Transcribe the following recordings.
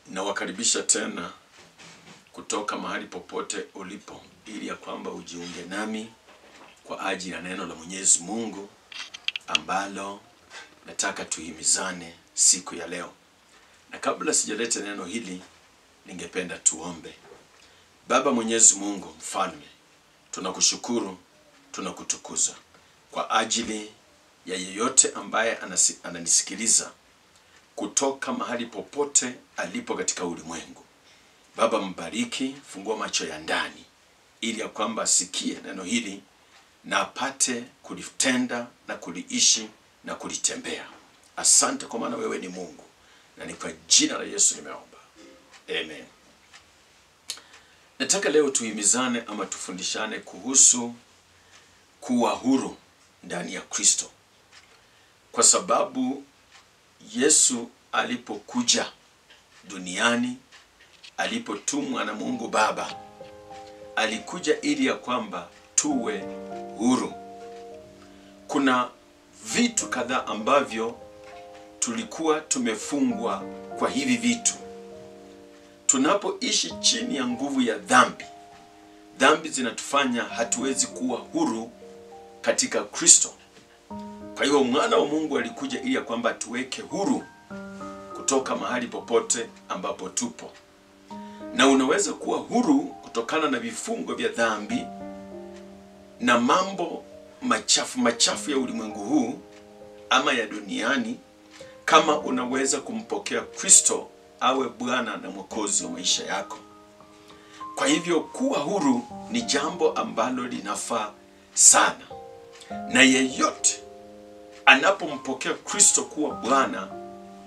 Nawakaribisha tena kutoka mahali popote ulipo ili ya kwamba ujiunge nami kwa ajili ya neno la Mwenyezi Mungu ambalo nataka tuhimizane siku ya leo. Na kabla sijaleta neno hili, ningependa tuombe. Baba Mwenyezi Mungu Mfalme, tunakushukuru, tunakutukuza kwa ajili ya yeyote ambaye ananisikiliza kutoka mahali popote alipo katika ulimwengu. Baba mbariki, fungua macho ya ndani ili ya kwamba asikie neno hili na apate kulitenda na kuliishi na kulitembea. Asante kwa maana wewe ni Mungu, na ni kwa jina la Yesu nimeomba. Amen. Nataka leo tuhimizane ama tufundishane kuhusu kuwa huru ndani ya Kristo. Kwa sababu Yesu alipokuja duniani, alipotumwa na Mungu Baba, alikuja ili ya kwamba tuwe huru. Kuna vitu kadhaa ambavyo tulikuwa tumefungwa kwa hivi vitu. Tunapoishi chini ya nguvu ya dhambi, dhambi zinatufanya hatuwezi kuwa huru katika Kristo. Kwa hiyo mwana wa Mungu alikuja ili ya kwamba tuweke huru kutoka mahali popote ambapo tupo. Na unaweza kuwa huru kutokana na vifungo vya dhambi na mambo machafu ya ulimwengu huu ama ya duniani, kama unaweza kumpokea Kristo awe Bwana na Mwokozi wa maisha yako. Kwa hivyo kuwa huru ni jambo ambalo linafaa sana. Na yeyote anapompokea Kristo kuwa Bwana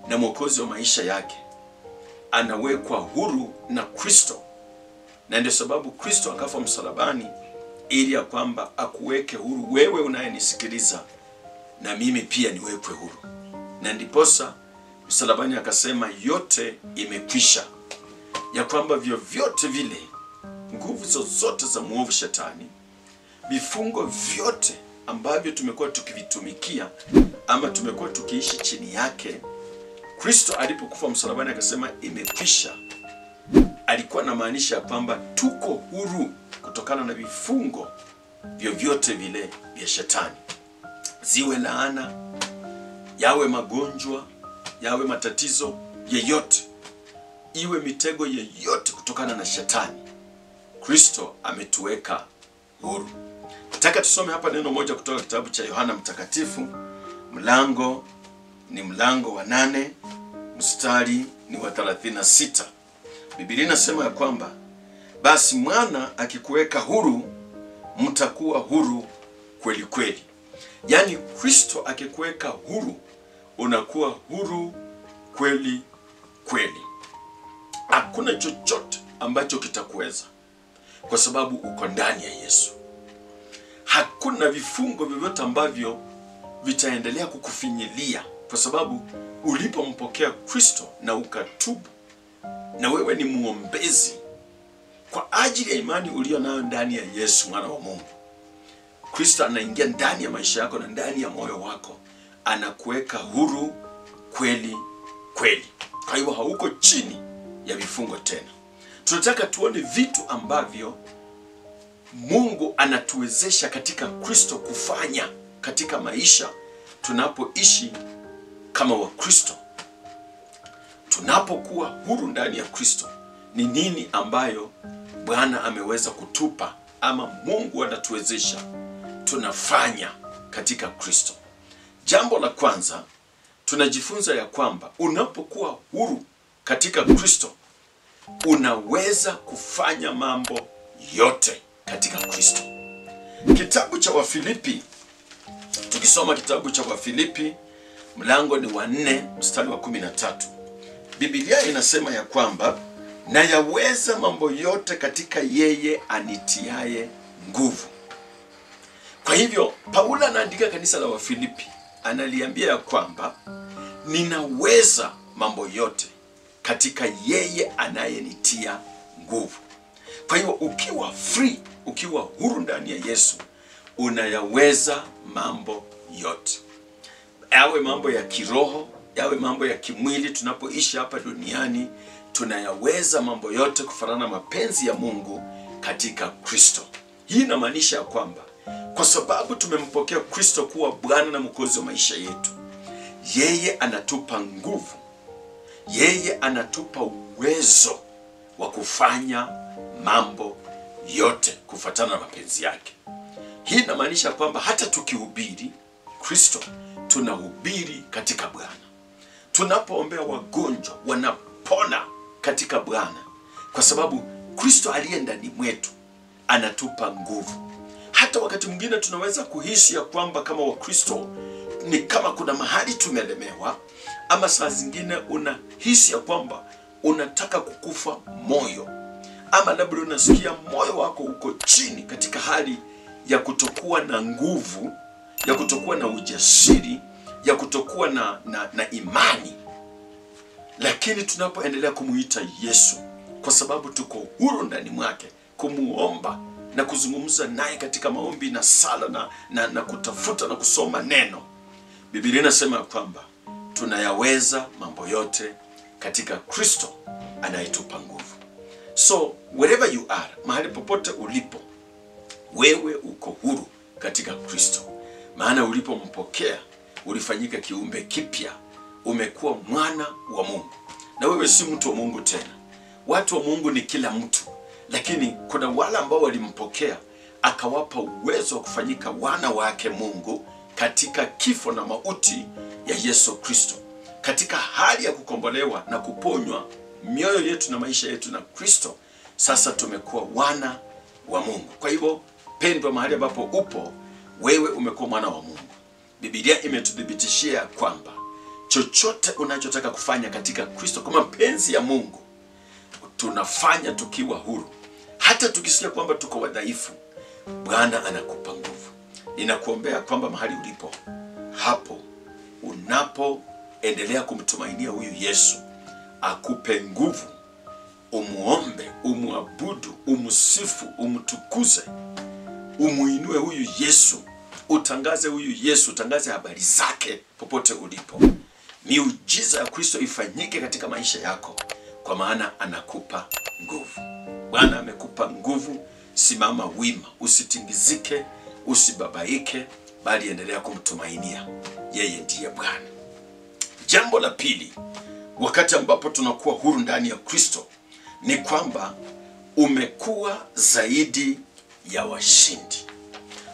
na Mwokozi wa maisha yake, anawekwa huru na Kristo. Na ndio sababu Kristo akafa msalabani ili ya kwamba akuweke huru wewe unayenisikiliza, na mimi pia niwekwe huru. Na ndiposa msalabani akasema yote imekwisha, ya kwamba vyovyote vile nguvu zozote za mwovu shetani, vifungo vyote ambavyo tumekuwa tukivitumikia ama tumekuwa tukiishi chini yake, Kristo alipokufa msalabani akasema imekwisha. Alikuwa anamaanisha ya kwamba tuko huru kutokana na vifungo vyovyote vile vya shetani. Ziwe laana, yawe magonjwa, yawe matatizo yeyote, iwe mitego yeyote kutokana na shetani, Kristo ametuweka huru. Nataka tusome hapa neno moja kutoka kitabu cha Yohana Mtakatifu. Mlango wa 8, mstari ni wa 36. Biblia inasema ya kwamba basi mwana akikuweka huru, mtakuwa huru kweli kweli. Yaani Kristo akikuweka huru, unakuwa huru kweli kweli. Hakuna chochote ambacho kitakuweza, kwa sababu uko ndani ya Yesu. Hakuna vifungo vyovyote ambavyo vitaendelea kukufinyilia, kwa sababu ulipompokea Kristo na ukatubu, na wewe ni muombezi kwa ajili ya imani ulio nayo ndani ya Yesu mwana wa Mungu. Kristo anaingia ndani ya maisha yako na ndani ya moyo wako, anakuweka huru kweli kweli. Kwa hiyo hauko chini ya vifungo tena. Tunataka tuone vitu ambavyo Mungu anatuwezesha katika Kristo kufanya katika maisha tunapoishi kama wa Kristo. Tunapokuwa huru ndani ya Kristo, ni nini ambayo Bwana ameweza kutupa ama Mungu anatuwezesha tunafanya katika Kristo? Jambo la kwanza, tunajifunza ya kwamba unapokuwa huru katika Kristo, unaweza kufanya mambo yote katika Kristo. Kitabu cha Wafilipi, tukisoma kitabu cha Wafilipi mlango ni wa 4 mstari wa 13. Biblia inasema ya kwamba na yaweza mambo yote katika yeye anitiaye nguvu. Kwa hivyo Paulo anaandika kanisa la Wafilipi, analiambia ya kwamba ninaweza mambo yote katika yeye anayenitia nguvu. Kwa hivyo ukiwa free, ukiwa huru ndani ya Yesu, unayaweza mambo yote. Yawe mambo ya kiroho, yawe mambo ya kimwili tunapoishi hapa duniani, tunayaweza mambo yote kufanana na mapenzi ya Mungu katika Kristo. Hii inamaanisha kwamba kwa sababu tumempokea Kristo kuwa Bwana na Mwokozi wa maisha yetu, yeye anatupa nguvu, yeye anatupa uwezo wa kufanya mambo yote kufuatana na mapenzi yake. Hii inamaanisha kwamba hata tukihubiri Kristo, tunahubiri katika Bwana. Tunapoombea wagonjwa, wanapona katika Bwana, kwa sababu Kristo aliye ndani mwetu anatupa nguvu. Hata wakati mwingine tunaweza kuhisi ya kwamba kama Wakristo ni kama kuna mahali tumelemewa, ama saa zingine unahisi ya kwamba unataka kukufa moyo, ama labda unasikia moyo wako uko chini katika hali ya kutokuwa na nguvu, ya kutokuwa na ujasiri, ya kutokuwa na imani. Lakini tunapoendelea kumuita Yesu, kwa sababu tuko huru ndani mwake, kumuomba na kuzungumza naye katika maombi na sala na kutafuta na kusoma neno, Biblia inasema kwamba tunayaweza mambo yote katika Kristo anayetupa nguvu. So wherever you are, mahali popote ulipo, wewe uko huru katika Kristo. Maana ulipompokea ulifanyika kiumbe kipya, umekuwa mwana wa Mungu. Na wewe si mtu wa Mungu tena. Watu wa Mungu ni kila mtu, lakini kuna wale ambao walimpokea akawapa uwezo wa kufanyika wana wake Mungu katika kifo na mauti ya Yesu Kristo. Katika hali ya kukombolewa na kuponywa mioyo yetu na maisha yetu na Kristo, sasa tumekuwa wana wa Mungu. Kwa hivyo pendwa, mahali ambapo upo wewe, umekuwa mwana wa Mungu. Biblia imetudhibitishia kwamba chochote unachotaka kufanya katika Kristo kwa mapenzi ya Mungu, tunafanya tukiwa huru. Hata tukisikia kwamba tuko wadhaifu, Bwana anakupa nguvu. Ninakuombea kwamba mahali ulipo hapo, unapoendelea kumtumainia huyu Yesu, akupe nguvu, umuombe, umuabudu, umsifu, umtukuze, umuinue huyu Yesu, utangaze huyu Yesu, utangaze habari zake popote ulipo. Miujiza ya Kristo ifanyike katika maisha yako, kwa maana anakupa nguvu. Bwana amekupa nguvu. Simama wima, usitingizike, usibabaike, bali endelea kumtumainia. Yeye ndiye Bwana. Jambo la pili, wakati ambapo tunakuwa huru ndani ya Kristo, ni kwamba umekuwa zaidi ya washindi.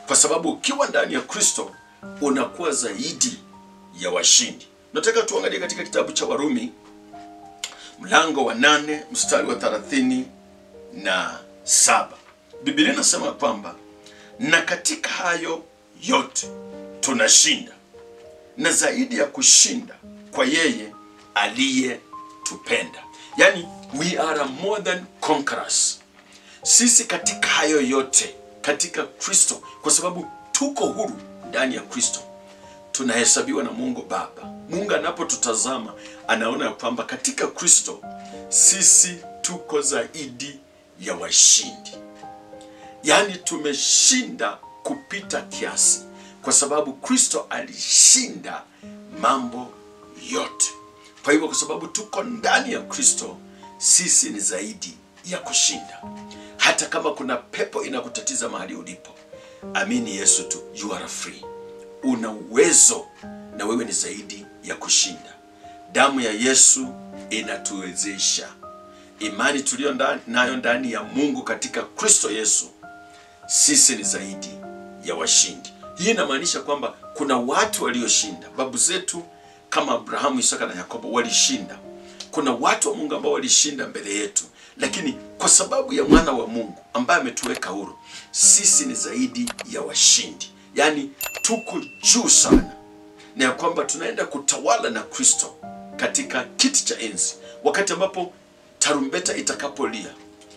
Kwa sababu ukiwa ndani ya Kristo unakuwa zaidi ya washindi. Nataka tuangalie katika kitabu cha Warumi mlango wa 8 mstari wa 37. Biblia inasema kwamba na katika hayo yote tunashinda, na zaidi ya kushinda kwa yeye aliyetupenda. Yani we are more than conquerors. Sisi katika hayo yote katika Kristo, kwa sababu tuko huru ndani ya Kristo, tunahesabiwa na Mungu Baba. Mungu anapotutazama anaona kwamba katika Kristo sisi tuko zaidi ya washindi. Yani tumeshinda kupita kiasi, kwa sababu Kristo alishinda mambo yote. Kwa hivyo, kwa sababu tuko ndani ya Kristo, sisi ni zaidi ya kushinda. Hata kama kuna pepo inakutatiza mahali ulipo, amini Yesu tu, you are free. Una uwezo na wewe ni zaidi ya kushinda. Damu ya Yesu inatuwezesha. Imani tulio nayo ndani ya Mungu katika Kristo Yesu, sisi ni zaidi ya washindi. Hii inamaanisha kwamba kuna watu walioshinda. Babu zetu kama Abrahamu, Isaka na Yakobo walishinda. Kuna watu wa Mungu ambao walishinda mbele yetu, lakini kwa sababu ya mwana wa Mungu ambaye ametuweka huru, sisi ni zaidi ya washindi. Yani tuko juu sana, na ya kwamba tunaenda kutawala na Kristo katika kiti cha enzi. Wakati ambapo tarumbeta itakapolia,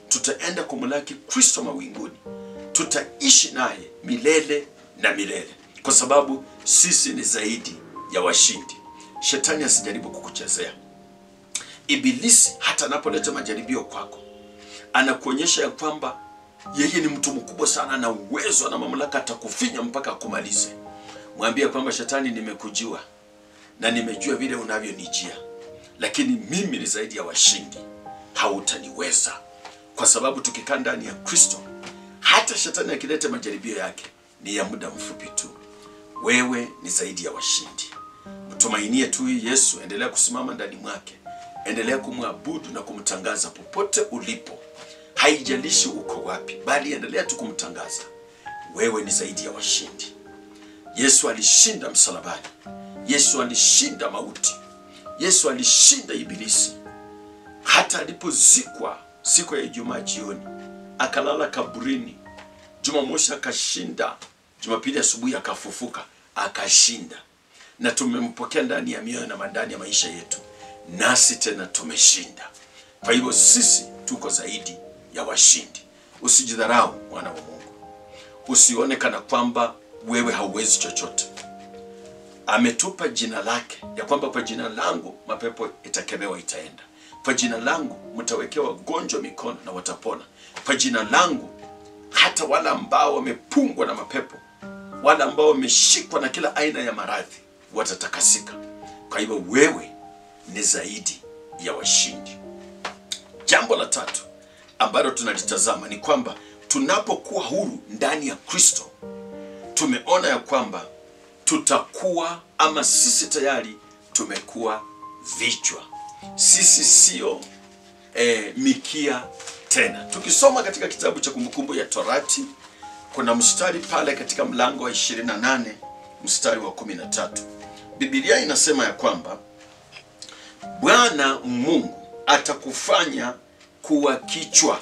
tutaenda kumlaki Kristo mawinguni. Tutaishi naye milele na milele, kwa sababu sisi ni zaidi ya washindi. Shetani asijaribu kukuchezea. Ibilisi hata anapoleta majaribio kwako, anakuonyesha ya kwamba yeye ni mtu mkubwa sana, na uwezo na mamlaka, atakufinya mpaka akumalize. Mwambie kwamba Shetani, nimekujua na nimejua vile unavyonijia, lakini mimi ni zaidi ya washindi, hautaniweza. Kwa sababu tukikaa ndani ya Kristo, hata shetani akileta majaribio yake ni ya muda mfupi tu. Wewe ni zaidi ya washindi. Mtumainie tu Yesu, endelea kusimama ndani mwake, endelea kumwabudu na kumtangaza popote ulipo. Haijalishi uko wapi, bali endelea tu kumtangaza. Wewe ni zaidi ya washindi. Yesu alishinda msalabani. Yesu alishinda mauti. Yesu alishinda ibilisi. Hata alipozikwa siku ya Ijumaa jioni, akalala kaburini. Jumamosi akashinda. Jumapili asubuhi akafufuka, akashinda. Na tumempokea ndani ya mioyo na ndani ya maisha yetu, nasi tena tumeshinda. Kwa hivyo sisi tuko zaidi ya washindi. Usijidharau mwana wa Mungu. Usione kana kwamba wewe hauwezi chochote. Ametupa jina lake, ya kwamba kwa jina langu mapepo itakemewa, itaenda. Kwa jina langu mtawekewa wagonjwa mikono na watapona. Kwa jina langu hata wale ambao wamepungwa na mapepo, wale ambao wameshikwa na kila aina ya maradhi, watatakasika. Kwa hivyo wewe ni zaidi ya washindi. Jambo la tatu ambalo tunalitazama ni kwamba tunapokuwa huru ndani ya Kristo, tumeona ya kwamba tutakuwa, ama sisi tayari tumekuwa vichwa. Sisi sio mikia tena. Tukisoma katika kitabu cha Kumbukumbu ya Torati, kuna mstari pale katika mlango wa 28 mstari wa 13. Biblia inasema ya kwamba Bwana Mungu atakufanya kuwa kichwa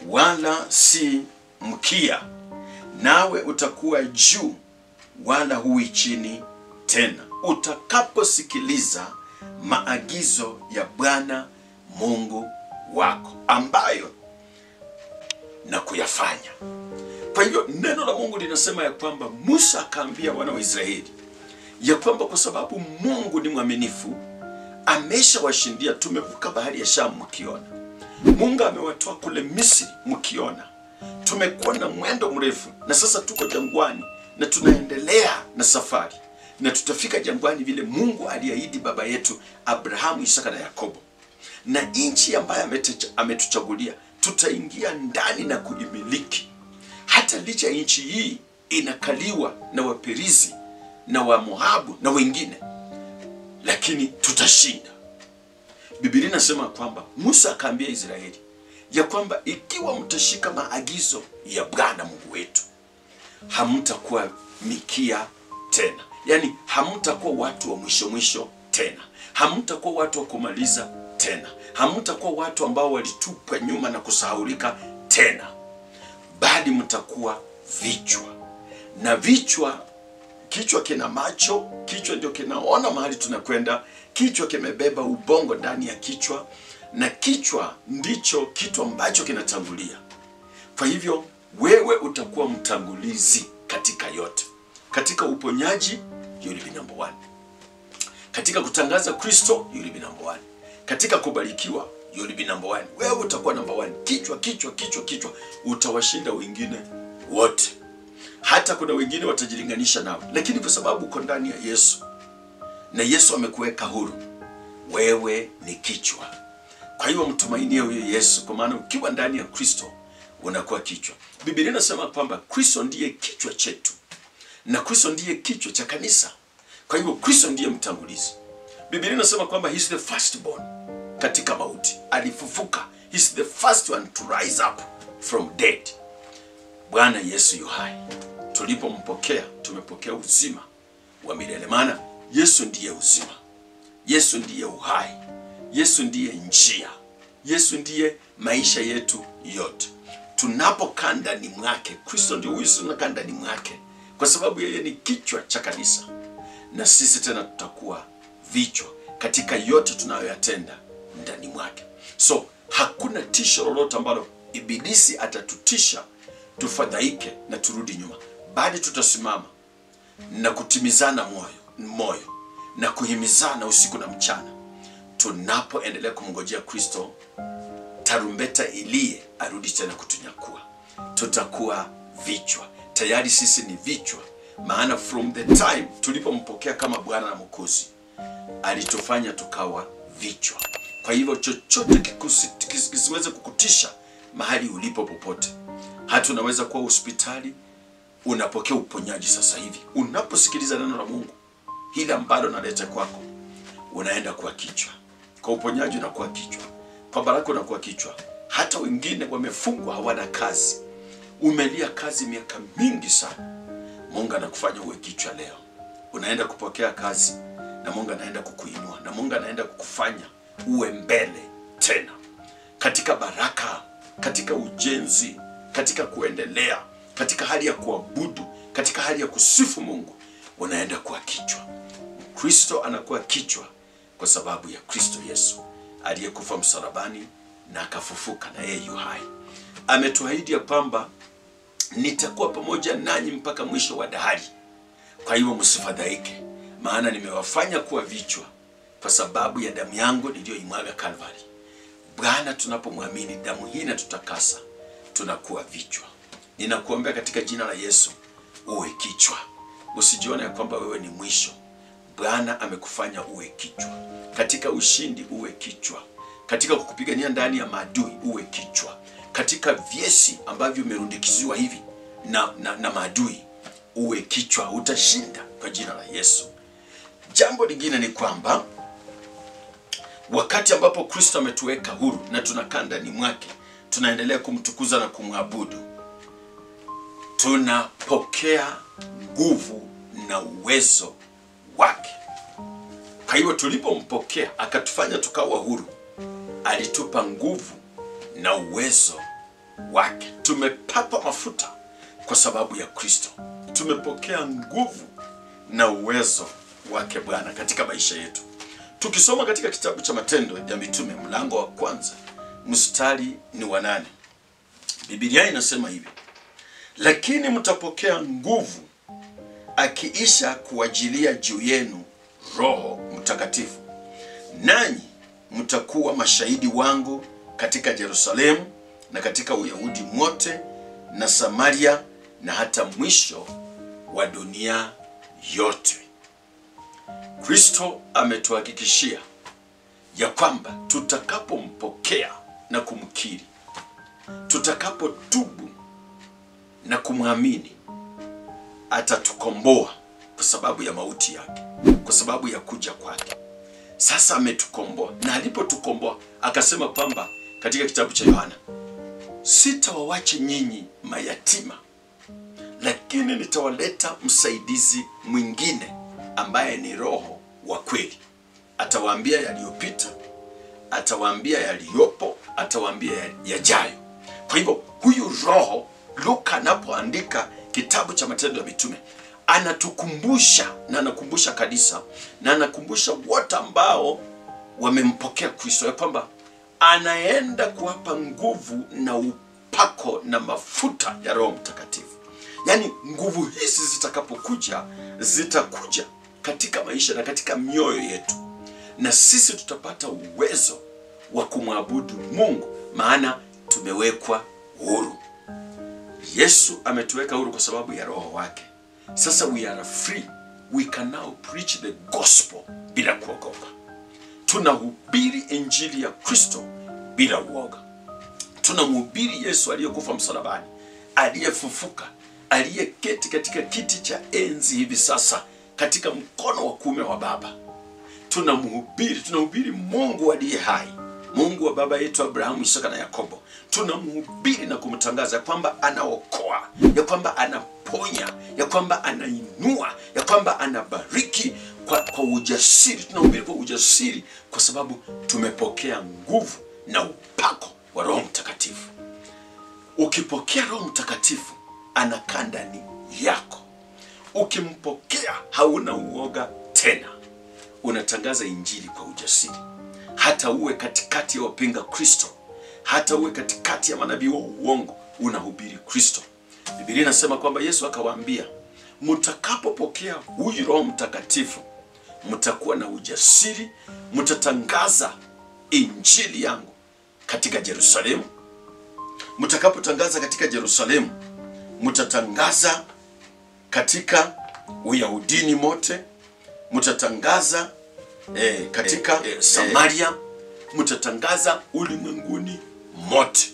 wala si mkia, nawe utakuwa juu wala hui chini tena, utakaposikiliza maagizo ya Bwana Mungu wako ambayo na kuyafanya. Kwa hivyo neno la Mungu linasema ya kwamba Musa akaambia wana wa Israeli ya kwamba kwa sababu Mungu ni mwaminifu, ameshawashindia. Tumevuka bahari ya Shamu mkiona. Mungu amewatoa kule Misri mkiona. Tumekuwa na mwendo mrefu na sasa tuko jangwani na tunaendelea na safari, na tutafika jangwani vile Mungu aliahidi baba yetu Abrahamu, Isaka na Yakobo. Na nchi ambayo ametuchagulia tutaingia ndani na kuimiliki. Hata licha nchi hii inakaliwa na Waperizi na Wamoabu na wengine, lakini tutashinda. Biblia inasema kwamba Musa akaambia Israeli ya kwamba ikiwa mtashika maagizo ya Bwana Mungu wetu, hamtakuwa mikia tena. Yani hamtakuwa watu wa mwisho tena. Hamtakuwa watu wa kumaliza tena. Hamtakuwa watu ambao walitupwa nyuma na kusahaulika tena, bali mtakuwa vichwa. Na kichwa kina macho, kichwa ndio kinaona mahali tunakwenda, kichwa kimebeba ubongo ndani ya kichwa, na kichwa ndicho kitu ambacho kinatangulia. Kwa hivyo wewe utakuwa mtangulizi katika yote. Katika uponyaji, you will be number 1. Katika kutangaza Kristo, you will be number 1. Katika kubarikiwa, you will be number 1. Wewe utakuwa number 1. Kichwa. Utawashinda wengine wote. Hata kuna wengine watajilinganisha nao, lakini kwa sababu uko ndani ya Yesu na Yesu amekuweka huru, wewe ni kichwa. Kwa hiyo mtumainie huyo Yesu, kwa maana ukiwa ndani ya Kristo unakuwa kichwa. Biblia inasema kwamba Kristo ndiye kichwa chetu, na Kristo ndiye kichwa cha kanisa. Kwa hivyo Kristo ndiye mtangulizi. Biblia inasema kwamba he is the firstborn katika mauti, alifufuka. He is the first one to rise up from dead. Bwana Yesu yu hai. Tulipompokea tumepokea uzima wa milele, maana Yesu ndiye uzima. Yesu ndiye uhai. Yesu ndiye njia. Yesu ndiye maisha yetu yote. Tunapokaa ndani mwake, Kristo ndiye huyu, tunakaa ndani mwake kwa sababu yeye ni kichwa cha kanisa, na sisi tena tutakuwa vichwa katika yote tunayoyatenda ndani mwake. So hakuna tisho lolote ambalo ibilisi atatutisha tufadhaike na turudi nyuma, bali tutasimama na kutimizana moyo na kuhimizana usiku na mchana, tunapoendelea kumngojea Kristo, tarumbeta ilie arudi tena kutunyakua. Tutakuwa vichwa. Tayari sisi ni vichwa, maana from the time tulipompokea kama Bwana na Mwokozi, alitufanya tukawa vichwa. Kwa hivyo chochote kisiweze kukutisha mahali ulipo popote. Hata unaweza kuwa hospitali, unapokea uponyaji sasa hivi. Unaposikiliza neno la Mungu hili ambalo naleta kwako, unaenda kuwa kichwa. Kwa uponyaji unakuwa kichwa, kwa baraka unakuwa kichwa. Hata wengine wamefungwa, hawana kazi. Umelia kazi miaka mingi sana, Mungu anakufanya uwe kichwa leo. Unaenda kupokea kazi na Mungu anaenda kukuinua, na Mungu anaenda kukufanya uwe mbele tena katika baraka, katika ujenzi, katika kuendelea, katika hali ya kuabudu, katika hali ya kusifu Mungu. Unaenda kuwa kichwa. Kristo anakuwa kichwa kwa sababu ya Kristo Yesu aliyekufa msalabani na akafufuka, na yeye yu hai. Ametuahidi ya kwamba nitakuwa pamoja nanyi mpaka mwisho wa dahari. Kwa hiyo msifadhaike, maana nimewafanya kuwa vichwa kwa sababu ya damu yangu niliyoimwaga Calvary. Bwana, tunapomwamini damu hii inatutakasa, tunakuwa vichwa. Ninakuombea katika jina la Yesu uwe kichwa. Usijione ya kwamba wewe ni mwisho. Bwana amekufanya uwe kichwa. Katika ushindi uwe kichwa. Katika kukupigania ndani ya maadui uwe kichwa. Katika vyesi ambavyo umerundikiziwa hivi na maadui uwe kichwa. Utashinda kwa jina la Yesu. Jambo lingine ni kwamba wakati ambapo Kristo ametuweka huru na tunakaa ndani mwake, tunaendelea kumtukuza na kumwabudu, tunapokea nguvu na uwezo wake. Kwa hiyo tulipompokea akatufanya tukawa huru, alitupa nguvu na uwezo wake. Tumepakwa mafuta kwa sababu ya Kristo. Tumepokea nguvu na uwezo wake Bwana katika maisha yetu. Tukisoma katika kitabu cha Matendo ya Mitume mlango wa 1 mstari ni wa 8. Biblia inasema hivi: lakini mtapokea nguvu akiisha kuwajilia juu yenu Roho Mtakatifu, nanyi mtakuwa mashahidi wangu katika Yerusalemu na katika Uyahudi mote na Samaria na hata mwisho wa dunia yote. Kristo ametuhakikishia ya kwamba tutakapompokea na kumkiri, tutakapotubu na kumwamini, atatukomboa kwa sababu ya mauti yake, kwa sababu ya kuja kwake. Sasa ametukomboa, na alipotukomboa akasema kwamba katika kitabu cha Yohana, sitawawache nyinyi mayatima, lakini nitawaleta msaidizi mwingine ambaye ni Roho wa kweli. Atawaambia yaliyopita, atawaambia yaliyopo, atawaambia yajayo. Kwa hivyo huyu Roho, Luka anapoandika kitabu cha Matendo ya Mitume, anatukumbusha na anakumbusha kanisa na anakumbusha wote ambao wamempokea Kristo ya kwamba anaenda kuwapa nguvu na upako na mafuta ya Roho Mtakatifu. Yaani nguvu hizi zitakapokuja, zitakuja katika maisha na katika mioyo yetu, na sisi tutapata uwezo wa kumwabudu Mungu, maana tumewekwa huru. Yesu ametuweka huru kwa sababu ya Roho wake. Sasa we are free. We can now preach the gospel bila kuogopa. Tunahubiri injili ya Kristo bila uoga. Tunamhubiri Yesu aliyekufa msalabani, aliyefufuka, aliyeketi katika kiti cha enzi hivi sasa katika mkono wa kuume wa Baba. Tunamhubiri Mungu aliye hai, Mungu wa baba yetu Abrahamu, Isaka na Yakobo. Tunamhubiri na kumtangaza kwamba anaokoa, ya kwamba anaponya, ya kwamba anainua, ya kwamba anabariki kwa ujasiri. Tunahubiri kwa ujasiri kwa sababu tumepokea nguvu na upako wa Roho Mtakatifu. Ukipokea Roho Mtakatifu, anakaa ndani yako. Ukimpokea hauna uoga tena. Unatangaza injili kwa ujasiri. Hata uwe katikati ya wapinga Kristo, hata uwe katikati ya manabii wa uongo, unahubiri Kristo. Biblia inasema kwamba Yesu akawaambia, mtakapopokea huyu Roho Mtakatifu, mtakuwa na ujasiri, mtatangaza injili yangu katika Yerusalemu. Mtakapotangaza katika Yerusalemu, mtatangaza katika Uyahudini mote, mtatangaza katika Samaria, mtatangaza ulimwenguni mote.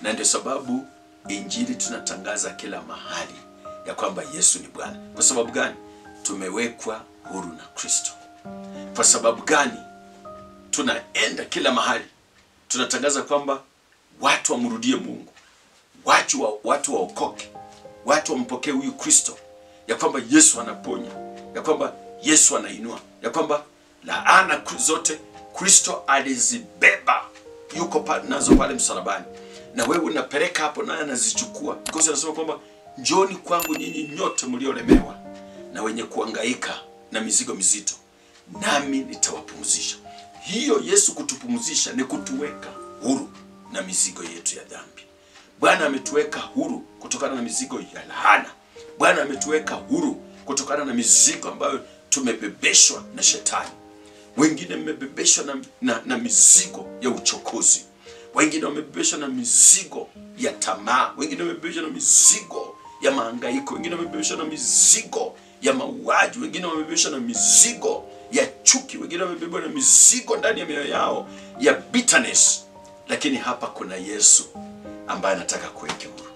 Na ndio sababu injili tunatangaza kila mahali ya kwamba Yesu ni Bwana. Kwa sababu gani? Tumewekwa huru na Kristo. Kwa sababu gani? Tunaenda kila mahali tunatangaza kwamba watu wamrudie Mungu, watu waokoke, watu wampokee huyu Kristo, ya kwamba Yesu anaponya, ya kwamba Yesu anainua, ya kwamba laana zote Kristo alizibeba, yuko nazo pale msalabani, na wewe unapeleka hapo naye anazichukua. Because anasema kwamba njoni kwangu nyinyi nyote mliolemewa na wenye kuhangaika na mizigo mizito, nami nitawapumzisha. Hiyo Yesu kutupumzisha ni kutuweka huru na mizigo yetu ya dhambi. Bwana ametuweka huru kutokana na mizigo ya laana. Bwana ametuweka huru kutokana na mizigo ambayo tumebebeshwa na shetani. Wengine wamebebeshwa na mizigo ya uchokozi. Wengine wamebebeshwa na mizigo ya tamaa. Wengine wamebebeshwa na mizigo ya mahangaiko. Wengine wamebebeshwa na mizigo ya mauaji. Wengine wamebebeshwa na mizigo ya chuki. Wengine wamebebeshwa na mizigo ndani ya mioyo yao ya bitterness. Lakini hapa kuna Yesu ambaye anataka kuweka huru.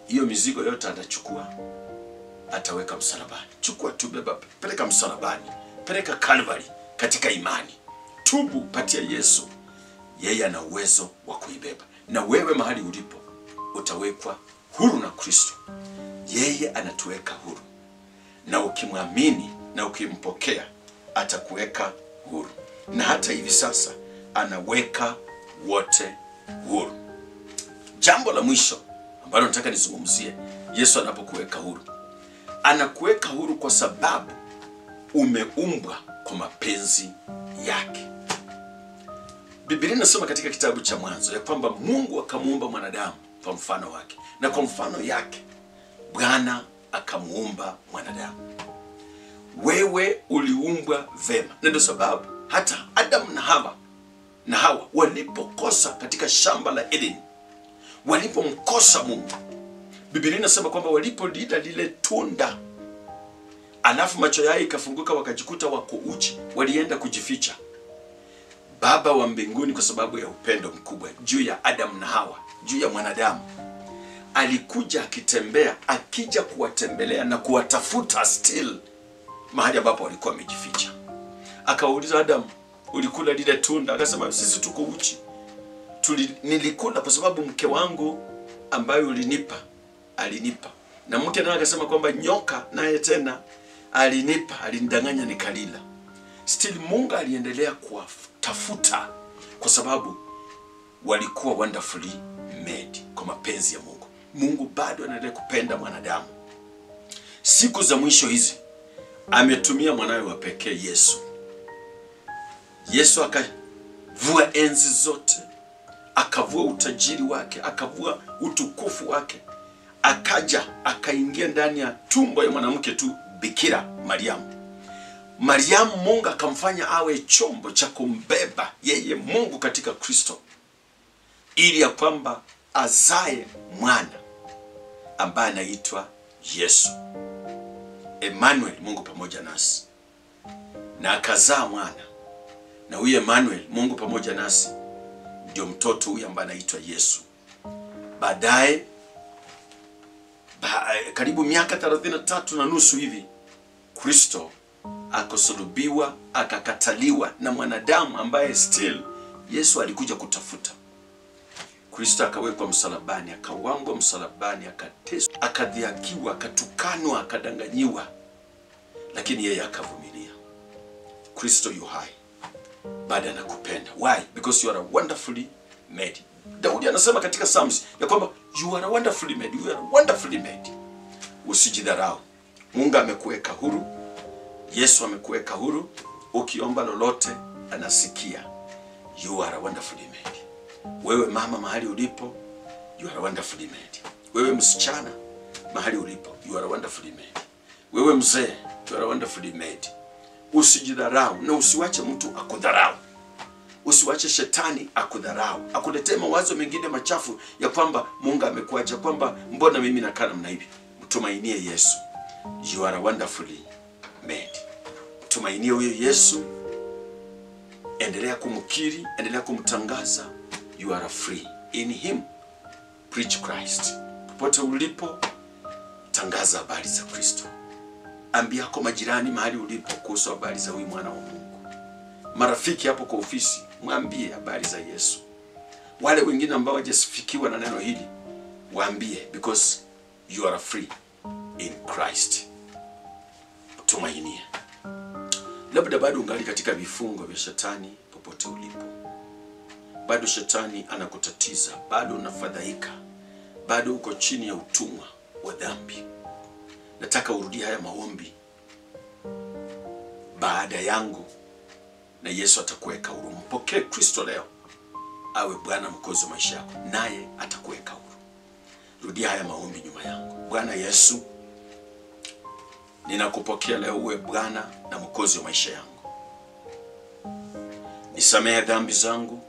Hiyo mizigo yote atachukua, ataweka msalabani. Chukua tu, beba, peleka msalabani, peleka Calvary katika imani. Tubu, patia Yesu. Yeye ana uwezo wa kuibeba. Na wewe mahali ulipo utawekwa huru na Kristo. Yeye anatuweka huru. Na ukimwamini na ukimpokea atakuweka huru. Na hata hivi sasa anaweka wote huru. Jambo la mwisho ambalo nataka nizungumzie, Yesu anapokuweka huru, anakuweka huru kwa sababu umeumbwa kwa mapenzi yake. Biblia inasema katika kitabu cha Mwanzo ya kwamba Mungu akamuumba mwanadamu kwa mfano wake, na kwa mfano yake Bwana akamuumba mwanadamu. Wewe uliumbwa vema, na ndio sababu hata Adam na Hawa walipokosa katika shamba la Eden, walipomkosa Mungu, Biblia inasema kwamba walipolila lile tunda, alafu macho yao ikafunguka wakajikuta wako uchi, walienda kujificha. Baba wa mbinguni kwa sababu ya upendo mkubwa juu ya Adam na Hawa, juu ya mwanadamu, alikuja akitembea, akija kuwatembelea na kuwatafuta still mahali ambapo walikuwa wamejificha. Akauliza Adam, ulikula lile tunda? Akasema sisi tuko uchi. Nilikula kwa sababu mke wangu ambaye alinipa. Na mke naye akasema kwamba nyoka naye tena alinidanganya nikalila. Still Mungu aliendelea kuwatafuta kwa sababu walikuwa wonderfully made kwa mapenzi ya Mungu. Mungu bado anaendelea kupenda mwanadamu. Siku za mwisho hizi ametumia mwanawe wa pekee Yesu. Yesu akavua enzi zote, akavua utajiri wake, akavua utukufu wake, akaja akaingia ndani ya tumbo ya mwanamke tu, Bikira Mariamu. Mungu akamfanya awe chombo cha kumbeba yeye Mungu katika Kristo, ili ya kwamba azae mwana ambaye anaitwa Yesu, Emmanuel, Mungu pamoja nasi. Na akazaa mwana, na huyu Emmanuel, Mungu pamoja nasi, ndio mtoto huyu ambaye anaitwa Yesu. Baadaye karibu miaka 33 na nusu hivi, Kristo akasulubiwa, akakataliwa na mwanadamu ambaye still Yesu alikuja kutafuta. Kristo akawekwa msalabani, akawangwa msalabani, akateswa, akadhihakiwa, akatukanwa, akadanganyiwa, lakini yeye akavumilia. Kristo yu hai, bado anakupenda. Why? Because you are wonderfully made. Daudi anasema katika Psalms ya kwamba you are wonderfully made, you are wonderfully made. Usijidharau. Mungu amekuweka huru. Yesu amekuweka huru. Ukiomba lolote anasikia. You are wonderfully made. Wewe mama mahali ulipo, you are wonderfully made. Wewe msichana mahali ulipo, you are wonderfully made. Wewe mzee, you are wonderfully made. Usijidharau na usiwache mtu akudharau. Usiwache shetani akudharau, akuletee mawazo mengine machafu ya kwamba Mungu amekuacha, kwamba mbona mimi nakaa namna hivi. Mtumainie Yesu. You are wonderfully made. Tumainie huyo Yesu endelea kumkiri, endelea kumtangaza. You are free in him. Preach Christ. Popote ulipo, tangaza habari za Kristo. Ambia kwa majirani mahali ulipo kuhusu habari za huyu mwana wa Mungu. Marafiki hapo kwa ofisi, mwambie habari za Yesu. Wale wengine ambao hawajasifikiwa na neno hili, waambie, because you are free in Christ. Tumainie. Labda bado ungali katika vifungo vya shetani. Popote ulipo, bado shetani anakutatiza, bado unafadhaika, bado uko chini ya utumwa wa dhambi. Nataka urudie haya maombi baada yangu, na Yesu atakuweka huru. Mpokee Kristo leo awe Bwana Mwokozi wa maisha yako, naye atakuweka huru. Rudia haya maombi nyuma yangu. Bwana Yesu, ninakupokea leo uwe Bwana na Mwokozi wa maisha yangu. Nisamehe dhambi zangu.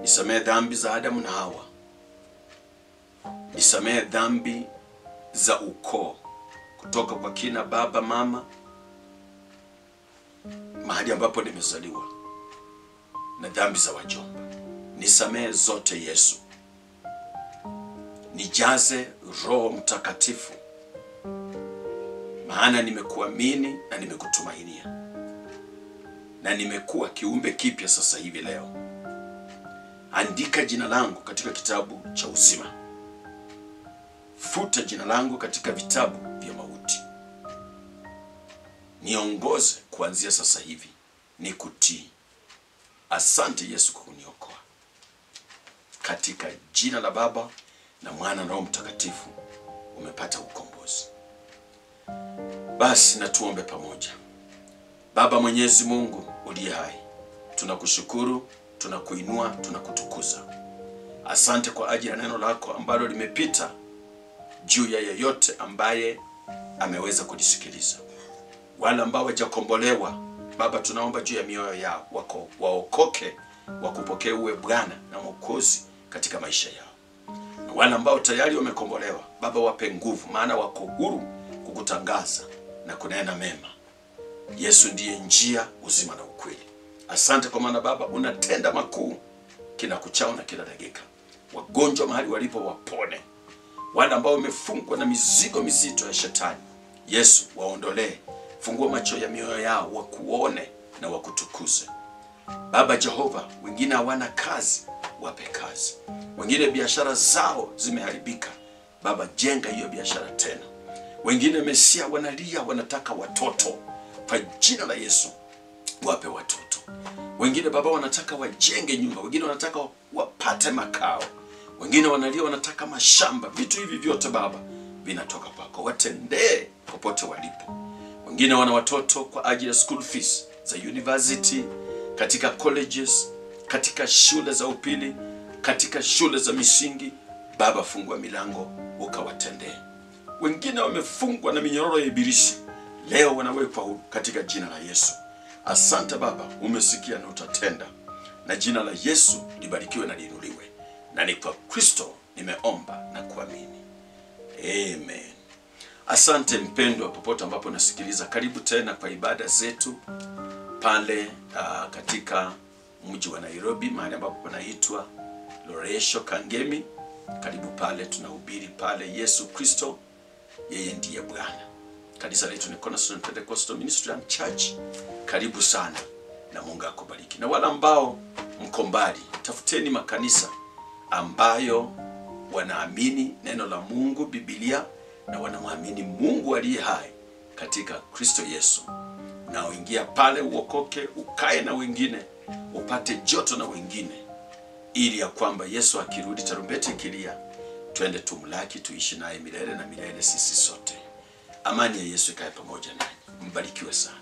Nisamehe dhambi za Adamu na Hawa. Nisamehe dhambi za ukoo, kutoka kwa kina baba, mama, mahali ambapo nimezaliwa, na dhambi za wajomba. Nisamehe zote Yesu. Nijaze Roho Mtakatifu, maana nimekuamini na nimekutumainia, na nimekuwa kiumbe kipya sasa hivi leo. Andika jina langu katika kitabu cha uzima. Futa jina langu katika vitabu vya mauti. Niongoze kuanzia sasa hivi, nikutii. Asante Yesu kwa kuniokoa. Katika jina la Baba na Mwana na Roho Mtakatifu umepata ukombozi. Basi na tuombe pamoja. Baba Mwenyezi Mungu uliye hai, tunakushukuru, tunakuinua, tunakutukuza. Asante kwa ajili ya neno lako ambalo limepita juu ya yeyote ambaye ameweza kulisikiliza. Wale ambao hawajakombolewa, Baba, tunaomba juu ya mioyo yao, waokoke, wakupokee uwe Bwana na Mwokozi katika maisha yao. Na wale ambao tayari wamekombolewa, Baba, wape nguvu, maana wako huru kukutangaza na kunena mema. Yesu ndiye njia, uzima na ukweli. Asante kwa maana Baba unatenda makuu kila kuchao na kila dakika. Wagonjwa mahali walipo wapone. Wale ambao wamefungwa na mizigo mizito ya shetani, Yesu waondolee. Fungua macho ya mioyo yao, wakuone na wakutukuze. Baba Jehova, wengine hawana kazi, wape kazi. Wengine biashara zao zimeharibika, Baba jenga hiyo biashara tena. Wengine Mesia wanalia, wanataka watoto, kwa jina la Yesu wape watoto. Wengine Baba wanataka wajenge nyumba, wengine wanataka wapate makao, wengine wanalia wanataka mashamba. Vitu hivi vyote Baba vinatoka kwako, watendee popote walipo. Wengine wana watoto kwa ajili ya school fees za university, katika colleges, katika shule za upili, katika shule za misingi. Baba fungua milango ukawatendee. Wengine wamefungwa na minyororo ya ibilisi, leo wanawekwa huru katika jina la Yesu. Asante Baba, umesikia na utatenda, na jina la Yesu libarikiwe na liinuliwe. Na ni kwa Kristo nimeomba na kuamini. Amen. Asante mpendwa, popote ambapo nasikiliza, karibu tena kwa ibada zetu pale katika mji wa Nairobi, mahali ambapo panaitwa Loresho Kangemi. Karibu pale, tunahubiri pale Yesu Kristo, yeye ndiye Bwana. Kanisa letu ni Cornerstone Pentecostal Ministry and Church. Karibu sana na Mungu akubariki. Na wale ambao mko mbali, tafuteni makanisa ambayo wanaamini neno la Mungu, Biblia, na wanamwamini Mungu aliye hai katika Kristo Yesu. Na uingia pale uokoke, ukae na wengine, upate joto na wengine, ili ya kwamba Yesu akirudi, tarumbete ikilia, twende tumlaki, tuishi naye milele na milele sisi sote. Amani ya Yesu ikae pamoja nanyi. Mbarikiwe sana.